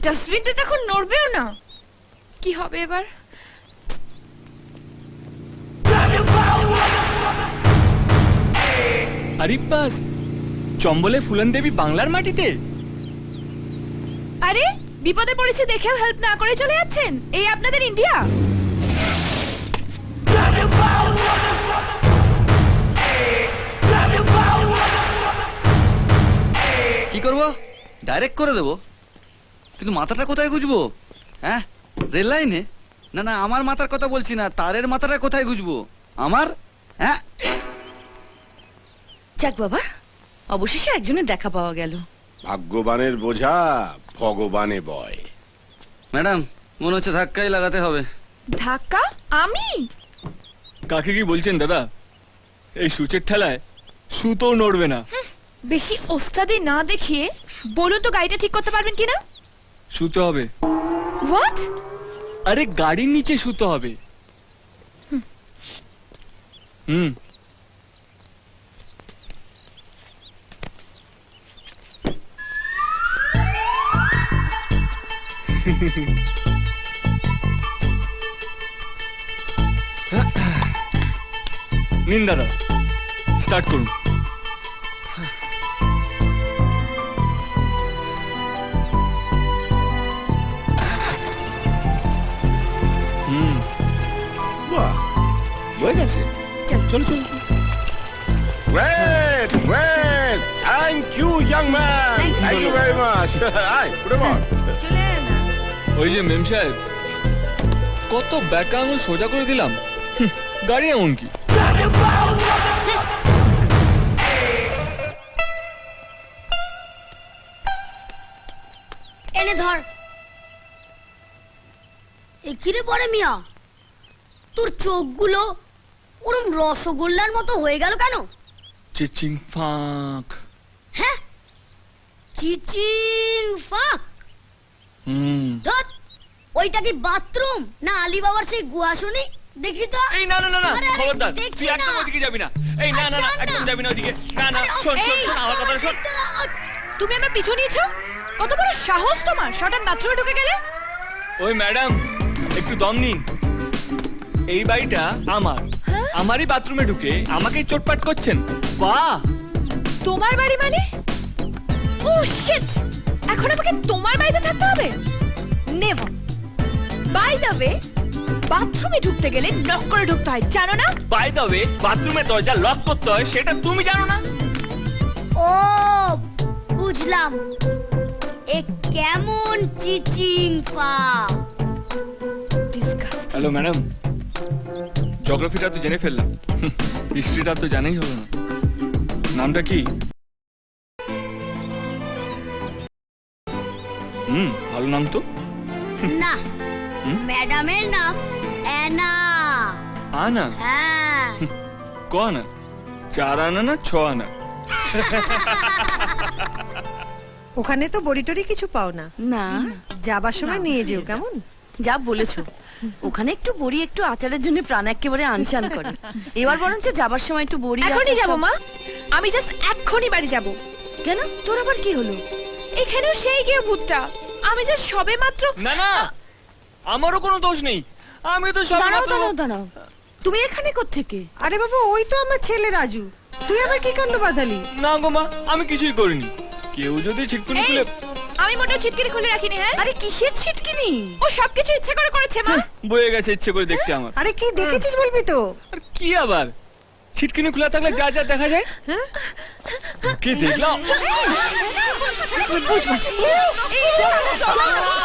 ডাস্টবিনটা তখন নড়বেও না। কি হবে এবার? আরিব্বাস, চম্বলে ফুলন দেবী বাংলার মাটিতে? আরে বিপদে পড়েছে দেখেও হেল্প না করে চলে যাচ্ছেন। এই আপনাদের ইন্ডিয়া? কি করবো? ডাইরেক্ট করে দেবো, কিন্তু মাথাটা কোথায় গুজবো? হ্যাঁ, রেল লাইনে? না না, আমার মাথার কথা বলছি না, তারের মাথাটা কোথায় গুজবো আমার? হ্যাঁ, যাক বাবা, অবশেষে একজনের দেখা পাওয়া গেল। ভাগ্যবানের বোঝা ভগবানে বয়। ম্যাডাম মনে হচ্ছে ধাক্কাই লাগাতে হবে। ধাক্কা? আমি? কাকে কি বলছেন দাদা? এই সূচের ঠেলায় সুতো নড়বে না। বেশি ওস্তাদি না দেখিয়ে বলুন তো গাড়িটা ঠিক করতে পারবেন কিনা? শুতে হবে। হোয়াট? আরে গাড়ির নিচে শুতে হবে। হুম। নিন দাদা, স্টার্ট করুন। হুম, বাহ, হয়ে গেছে। চলো চলো। Great great, thank you young man, thank you very much. আই উঠে পড়। চলে না। ওই যে মেম সাহেব, কত ব্যাকা আঙুল সোজা করে দিলাম। গাড়ি এমন কি? এনে ধর। এখিরে পড়ে মিয়া, তোর চোখগুলো ওরম রসগোল্লার মতো হয়ে গেল কেন? চিচিং ফাঁক। হ্যাঁ, চিচিং ফাক। ধর, ওইটা কি বাথরুম না আলী বাবার সেই গুহা শুনি? দেখি তো। এই না না না না, আরে, আরে, খবরদার, দেখছি তুই একদম না। ওদিকে যাবি না। এই না না না, আচ্ছা, একদম না। যাবি না ওদিকে। না না, আরে, শোন শোন এই, শোন, আমার কথা শোন। দেখতে না। তুমি আমার পিছু নিয়েছো? কত বড় সাহস তোমার শটান বাথরুমে ঢুকে গেলে? ওই ম্যাডাম, একটু দম নিন। এই বাড়িটা আমার, আমারই বাথরুমে ঢুকে আমাকেই চোটপাট করছেন। বাহ! তোমার বাড়ি মানে? ও শিট, এখন আমাকে তোমার বাড়িতে থাকতে হবে? নেভার। বাই দ্য ওয়ে, বাথরুমে ঢুকতে গেলে নক করে ঢুকতে হয়, জানো না? বাই দ্য ওয়ে, বাথরুমের দরজা লক করতে হয় সেটা তুমি জানো না? ও বুঝলাম, এ কেমন চিচিং ফাক। ডিসকাস্টিং। হ্যালো ম্যাডাম, জিওগ্রাফিটা তো জেনে ফেললাম, হিস্ট্রিটা তো জানাই হলো না। নামটা কি? ভালো নাম তো। না, ম্যাডামের নাম অ্যানা। আনা? হ্যাঁ, ক আনা? 4 আনা না 6 আনা? ওখানে তো বড়ি টড়ি কিছু পাও না, না, যাবার সময় নিয়ে যেও কেমন? যা বলেছো। ওখানে একটু বড়ি একটু আচারের জন্য প্রাণ একেবারে আনচান করে। এবার বরঞ্চ যাবার সময় একটু বড়ি এখনই আচার যাবো সব- মা, আমি জাস্ট এক্ষুনি বাড়ি যাব। কেন, তোর আবার কি হলো? এখানেও সেই গিয়ে ভূতটা। আমি জাস্ট সবে মাত্র। না না, আমারও কোনো দোষ নেই, আমি তো সব দাঁড়াও দাঁড়াও দাঁড়াও, তুমি এখানে কোত্থেকে? আরে বাবা, ওই তো আমার ছেলে রাজু। তুই আবার কি কাণ্ড বাঁধালি? না গো মা, আমি কিছুই করিনি। কেউ যদি ছিটকুনি এই, খুলে। আমি মোটেও ছিটকিনি খুলে রাখিনি। হ্যাঁ, আরে কিসের ছিটকিনি? ও সবকিছু ইচ্ছে করে করেছে মা। বয়ে গেছে ইচ্ছে করে দেখতে আমার। আরে কি দেখেছিস বলবি তো? আর কি আবার, ছিটকিনি খোলা থাকলে যা যা দেখা যায়। কে দেখলাম?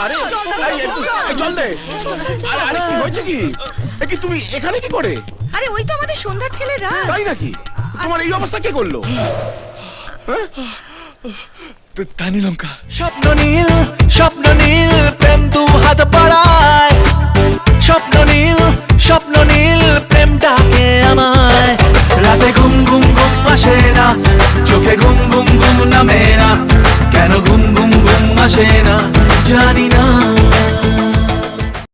আরে এই, একটু জল দে। আরে আরে কি হয়েছে কি? এ কি তুমি এখানে কি করে? আরে ওই তো আমাদের সন্ধ্যার ছেলেরা। তাই নাকি? তোমার এই অবস্থা কে করলো? তানি লঙ্কা। স্বপ্ন নীল প্রেম দু হাত বাড়ায়। স্বপ্ন নীল প্রেম ডাকে